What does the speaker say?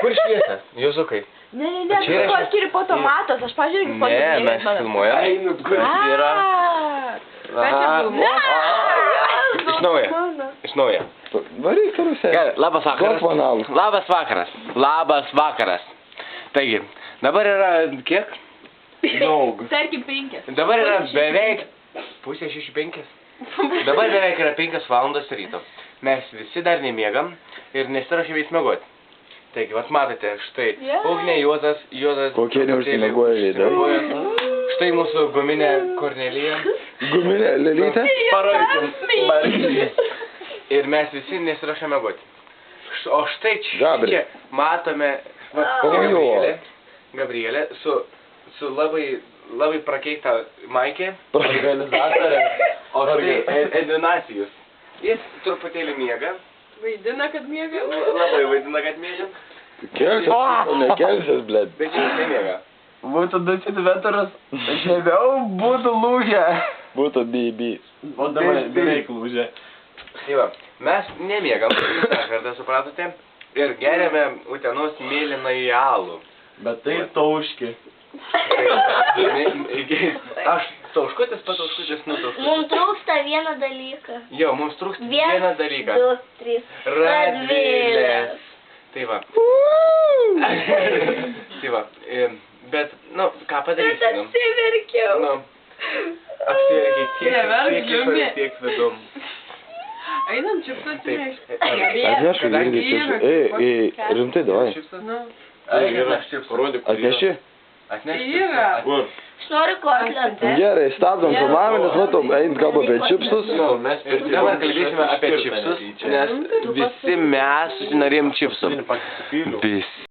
Kur šviesa? Juzukai. Ne, tu skiri po tomatos, aš pažiūrėjau, po tomatos. Ne, mes filmuojame. Einu, kur yra. Iš naujo. Varyk karusė. Gerai, labas vakaras. Banalų. Labas vakaras. Labas vakaras. Taigi, dabar yra kiek? Daug. Tarkim 5. Dabar yra beveik pusė 6:05. Dabar beveik yra 5 valandos ryto. Mes visi dar nemiegam ir nesiruošiam eiti miegoti. Taigi, vat matote, štai Ugnė, Juozas. Kokie neužsimiegoję veidai. Štai mūsų guminė Kornelija. Guminė lelytė? Parodykim. Ir mes visi nesiruošiam miegoti. O štai čia matome Gabrielė su labai prakeikta Maikė. Organizatorė. O štai Edinacijus. Jis truputėlį miega. Vaidina, kad miega. Labai vaidina, kad miega. Kelsias, o ne kelsias, blėd. Bet jis nemiega. Būtų 2 centimetrus, žemiau būtų lūžę. Būtų BB. O dabar beveik lūžę. Tai va, mes nemiegam, visą kartą supratote, ir geriame Utenos mėlynąjį alų. Bet tai tauški. Aš tauškutis, patauškutis, nutauškutis. Mums trūksta vieną dalyką. Jo, mums trūksta vieną dalyką. 2, 3. Radvilės. Tai va. Tai va. Bet, nu, ką padarysim? Bet apsiverkiau. Nu, apsiverkiai tiek vidum. Einam čipsą atsinešti. Atnešk, irgi čipsų. Ei, rimtai, davai. Nu. Atneši? Atnešti. Kur? Aš noriu kotletą. Gerai, stabdom filmavimą, nes matom, eint kalba apie čipsus. Dabar kalbėsime apie čipsus, nes visi mes susinorėjom čipsų. Visi.